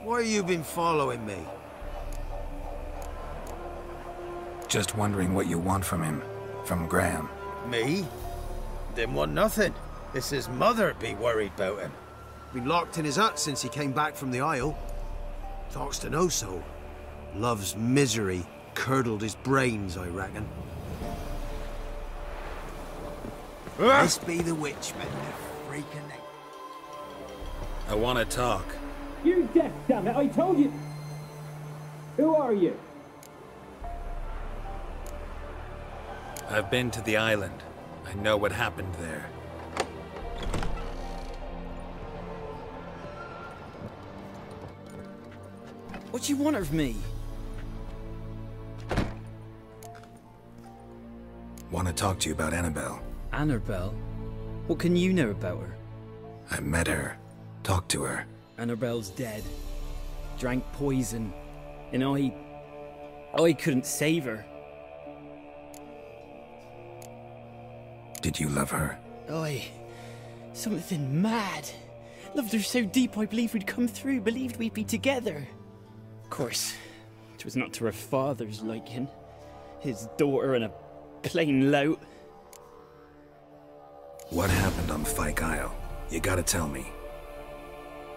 Why you been following me? Just wondering what you want from him. From Graham. Me? Didn't want nothing. It's his mother be worried about him. Been locked in his hut since he came back from the Isle. Talks to no soul. Love's misery curdled his brains, I reckon. This be the witchman, the freaking thing. I want to talk. You're deaf, damn it! I told you! Who are you? I've been to the island. I know what happened there. What do you want of me? Want to talk to you about Annabelle. Annabelle? What can you know about her? I met her. Talked to her. Annabelle's dead. Drank poison. And I couldn't save her. Did you love her? Something mad. Loved her so deep I believed we'd come through, believed we'd be together. Of course, it was not to her father's liking. His daughter and a plain lout. What happened on Fyke Isle? You gotta tell me.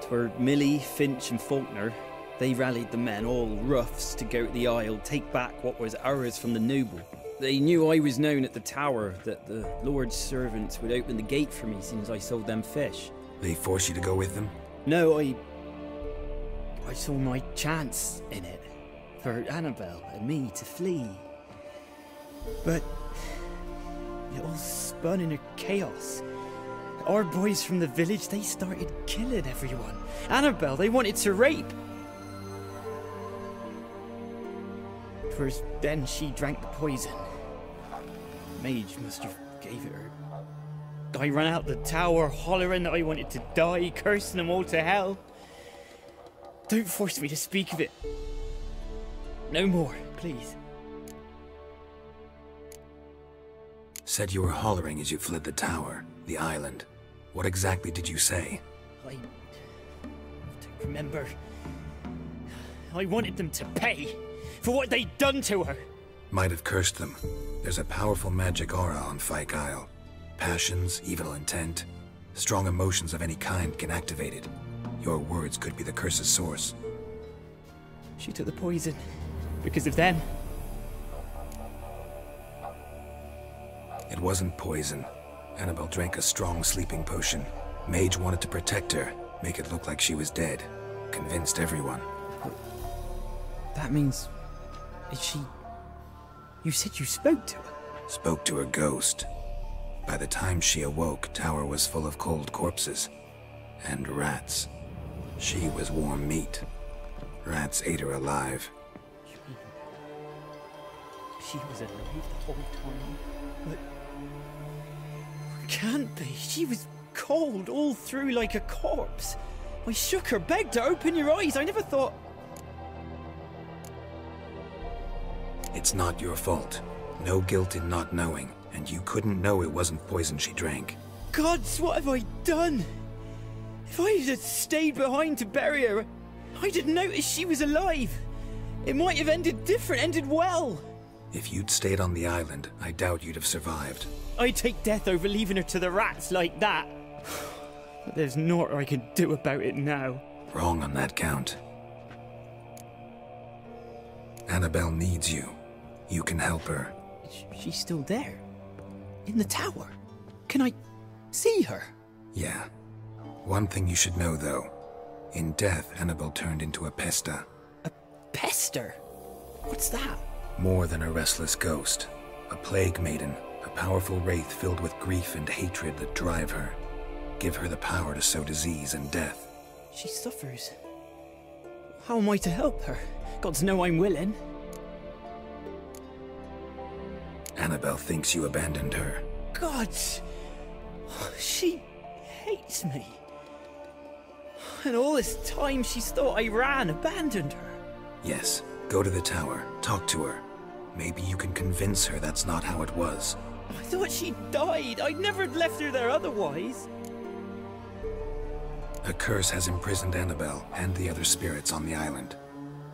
'Twere Millie, Finch and Faulkner. They rallied the men, all roughs, to go to the Isle, take back what was ours from the noble. They knew I was known at the tower, that the Lord's servants would open the gate for me since I sold them fish. They forced you to go with them? No, I saw my chance in it, for Annabelle and me to flee. But it all spun in a chaos. Our boys from the village, they started killing everyone. Annabelle, they wanted to rape. First, then she drank the poison. Mage must have gave it her. I ran out the tower, hollering that I wanted to die, cursing them all to hell. Don't force me to speak of it. No more, please. Said you were hollering as you fled the tower, the island. What exactly did you say? I don't remember. I wanted them to pay for what they'd done to her. Might have cursed them. There's a powerful magic aura on Fyke Isle. Passions, evil intent, strong emotions of any kind can activate it. Your words could be the curse's source. She took the poison because of them. It wasn't poison. Annabelle drank a strong sleeping potion. Mage wanted to protect her, make it look like she was dead. Convinced everyone. That means... is she... You said you spoke to her? Spoke to her ghost. By the time she awoke, tower was full of cold corpses. And rats. She was warm meat. Rats ate her alive. You mean... she was alive the whole time? But... can't be. She was cold all through like a corpse. I shook her, begged her, open your eyes. I never thought... It's not your fault. No guilt in not knowing, and you couldn't know it wasn't poison she drank. Gods, what have I done? If I had stayed behind to bury her, I didn't notice she was alive. It might have ended different, ended well. If you'd stayed on the island, I doubt you'd have survived. I'd take death over leaving her to the rats like that. But there's naught I can do about it now. Wrong on that count. Annabelle needs you. You can help her. She's still there? In the tower? Can I see her? Yeah. One thing you should know, though. In death, Annabelle turned into a pesta. A pester? What's that? More than a restless ghost. A plague maiden. A powerful wraith filled with grief and hatred that drive her. Give her the power to sow disease and death. She suffers. How am I to help her? Gods know I'm willing. Annabelle thinks you abandoned her. Gods! She hates me. And all this time she's thought I ran, abandoned her. Yes, go to the tower, talk to her. Maybe you can convince her that's not how it was. I thought she died. I'd never have left her there otherwise. A curse has imprisoned Annabelle and the other spirits on the island.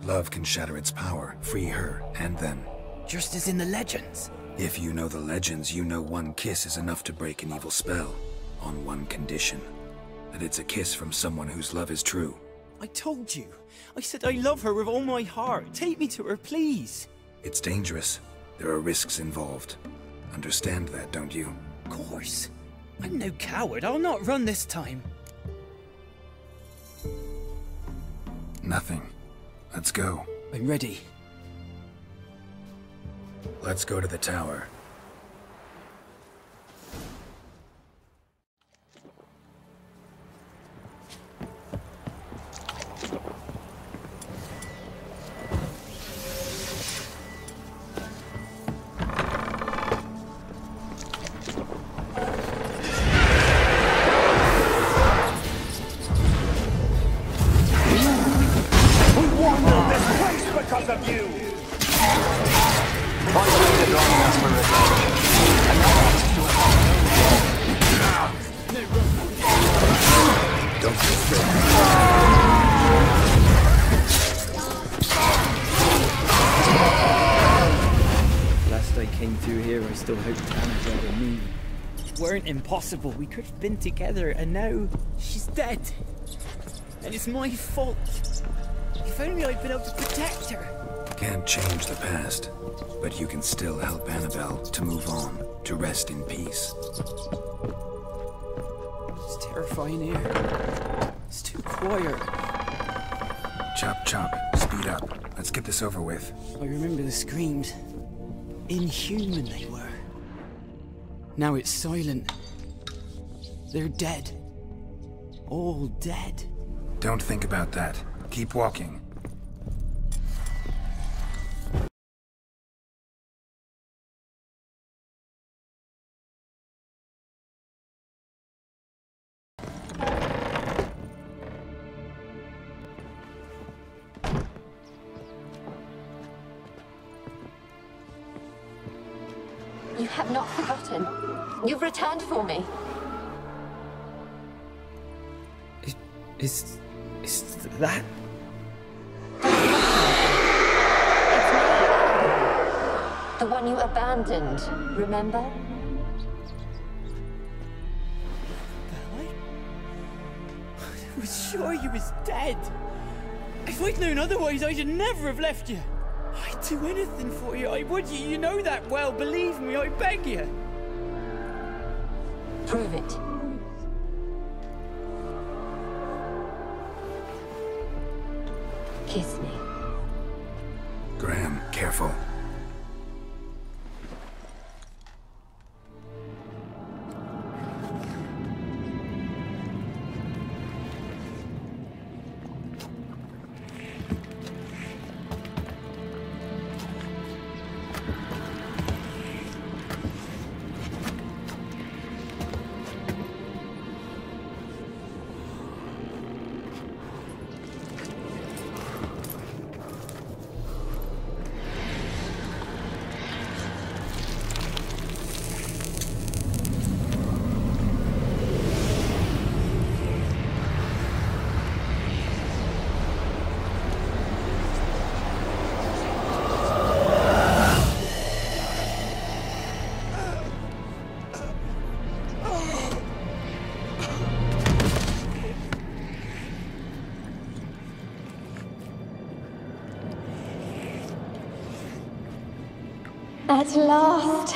Love can shatter its power, free her and them. Just as in the legends. If you know the legends, you know one kiss is enough to break an evil spell. On one condition. That it's a kiss from someone whose love is true. I told you. I said I love her with all my heart. Take me to her, please. It's dangerous. There are risks involved. Understand that, don't you? Of course. I'm no coward. I'll not run this time. Nothing. Let's go. I'm ready. Let's go to the tower. Impossible. We could have been together, and now she's dead. And it's my fault. If only I'd been able to protect her. Can't change the past, but you can still help Annabelle to move on, to rest in peace. It's terrifying here. It's too quiet. Chop, chop. Speed up. Let's get this over with. I remember the screams. Inhuman they were. Now it's silent. They're dead. All dead. Don't think about that. Keep walking. You have not forgotten. You've returned for me. Is that? It's me. The one you abandoned, remember? I was sure you was dead. If I'd known otherwise, I'd never have left you. I'd do anything for you, I would. You know that well. Believe me, I beg you. Prove it. Kiss me. Graham, careful. At last.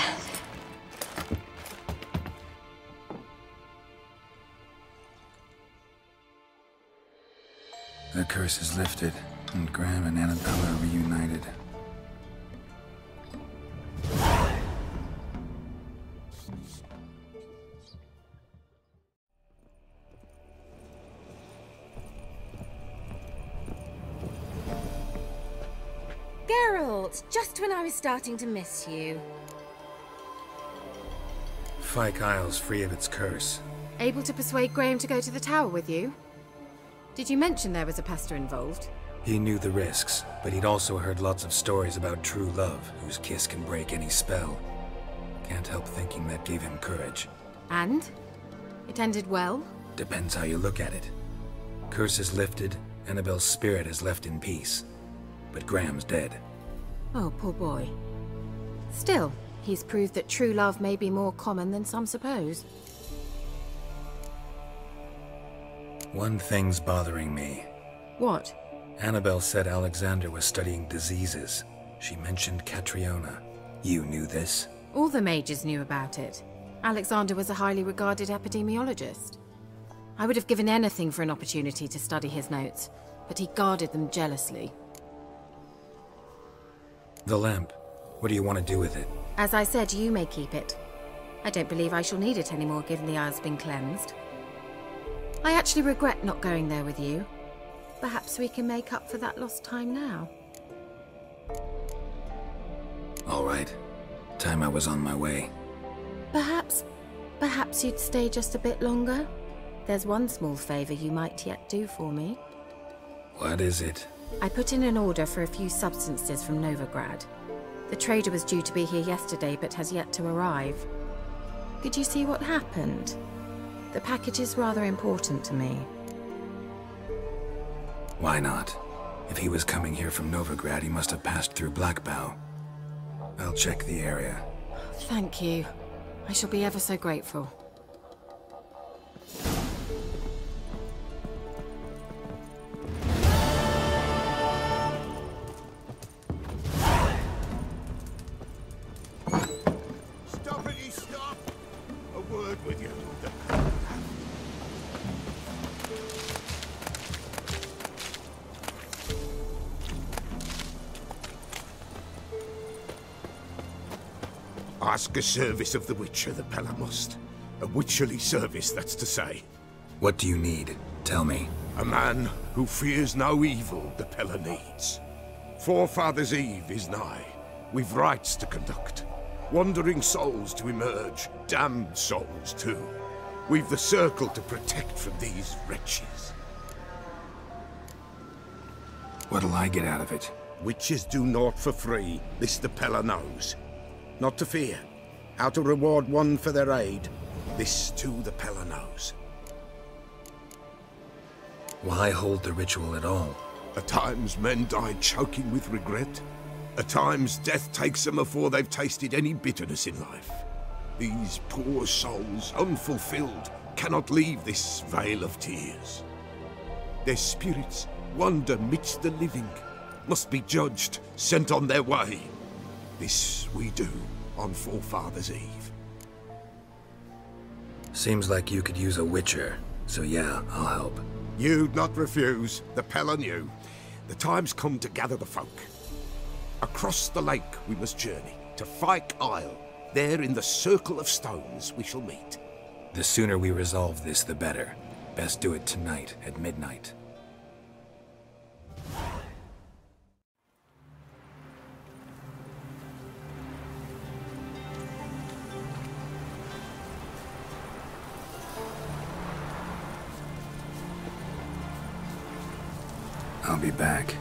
The curse is lifted, and Graham and Annabelle are reunited. Geralt, just when I was starting to miss you. Fyke Isle's free of its curse. Able to persuade Graham to go to the tower with you? Did you mention there was a pester involved? He knew the risks, but he'd also heard lots of stories about true love, whose kiss can break any spell. Can't help thinking that gave him courage. And? It ended well? Depends how you look at it. Curse is lifted, Annabelle's spirit is left in peace. But Graham's dead. Oh, poor boy. Still, he's proved that true love may be more common than some suppose. One thing's bothering me. What? Annabelle said Alexander was studying diseases. She mentioned Catriona. You knew this? All the mages knew about it. Alexander was a highly regarded epidemiologist. I would have given anything for an opportunity to study his notes, but he guarded them jealously. The lamp. What do you want to do with it? As I said, you may keep it. I don't believe I shall need it anymore, given the Isle's been cleansed. I actually regret not going there with you. Perhaps we can make up for that lost time now. All right. Time I was on my way. Perhaps you'd stay just a bit longer? There's one small favor you might yet do for me. What is it? I put in an order for a few substances from Novigrad. The trader was due to be here yesterday, but has yet to arrive. Could you see what happened? The package is rather important to me. Why not? If he was coming here from Novigrad, he must have passed through Blackbow. I'll check the area. Thank you. I shall be ever so grateful. Stoppity stop! A word with you. Ask a service of the Witcher, the Pella must. A witcherly service, that's to say. What do you need? Tell me. A man who fears no evil the Pella needs. Forefathers' Eve is nigh. We've rites to conduct. Wandering souls to emerge. Damned souls, too. We've the circle to protect from these wretches. What'll I get out of it? Witches do naught for free. This the Pella knows. Not to fear. How to reward one for their aid. This too the Pella knows. Why hold the ritual at all? At times men die choking with regret. At times death takes them before they've tasted any bitterness in life. These poor souls, unfulfilled, cannot leave this vale of tears. Their spirits wander midst the living, must be judged, sent on their way. This we do on Forefathers' Eve. Seems like you could use a witcher, so yeah, I'll help. You'd not refuse, the Pella knew. The time's come to gather the folk. Across the lake we must journey, to Fyke Isle. There in the circle of stones we shall meet. The sooner we resolve this, the better. Best do it tonight at midnight. I'll be back.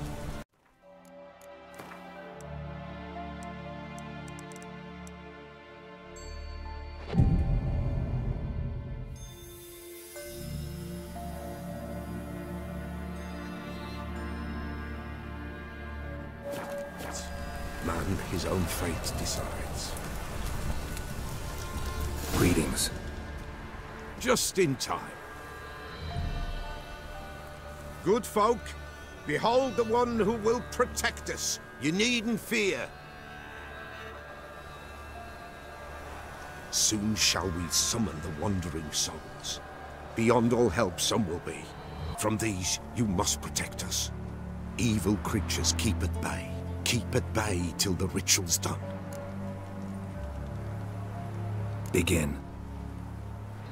Man his own fate decides. Greetings. Just in time. Good folk, behold the one who will protect us. You needn't fear. Soon shall we summon the wandering souls. Beyond all help some will be. From these you must protect us. Evil creatures keep at bay. Keep at bay till the ritual's done. Begin.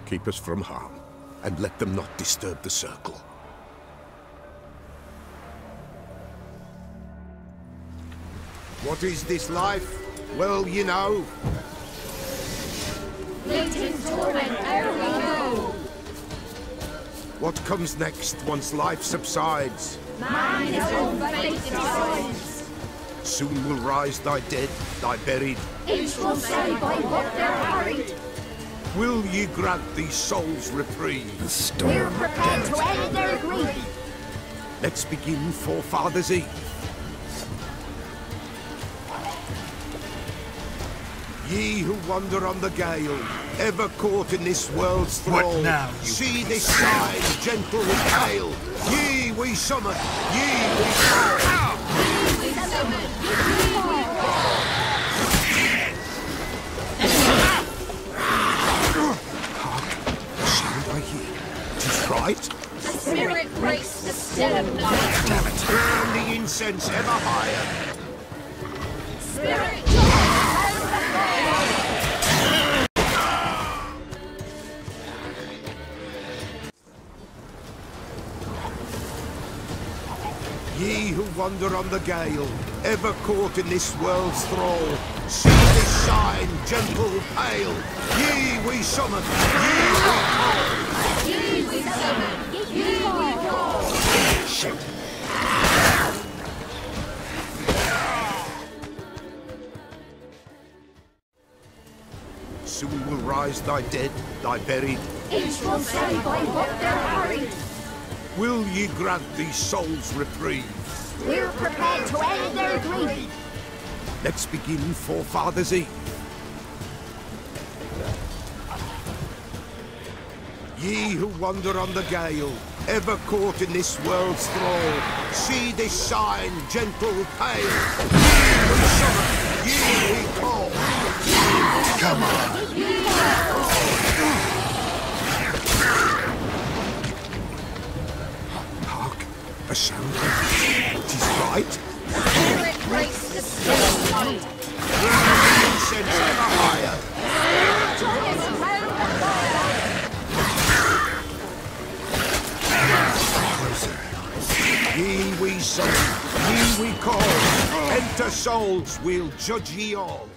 Keep us from harm, and let them not disturb the circle. What is this life? Well, you know. Fleeting torment, ere we go. What comes next once life subsides? Man his own fate decides. Soon will rise thy dead, thy buried. Each will say by what they're harried. Will ye grant these souls reprieve? The storm We're of prepared death. to end their grief. Let's begin Forefathers' Eve. Ye who wander on the gale, ever caught in this world's thrall, What now, you see this side, gentle and pale. Ye we summon, ye we call. Hark, the sound I hear. 'Tis right. The spirit breaks the still of night. Damn it! Burn the incense ever higher. Spirit Ye who wander on the gale, ever caught in this world's thrall, see this sign, gentle, pale. Ye we summon, ye we call. Ye we summon, ye we call. Shit. Soon will rise thy dead, thy buried. Each will say by what they're hurried. Will ye grant these souls reprieve? We're prepared to end their grief. Let's begin Forefathers' Eve. Ye who wander on the gale, ever caught in this world's thrall, see this sign, gentle, pale. Ye we summon, ye we call. Come on. Hark, a sound. 'Tis right. Spirit breaks the still of night. Incense ever higher. Ye we summon, ye we call. Enter souls, we'll judge ye all.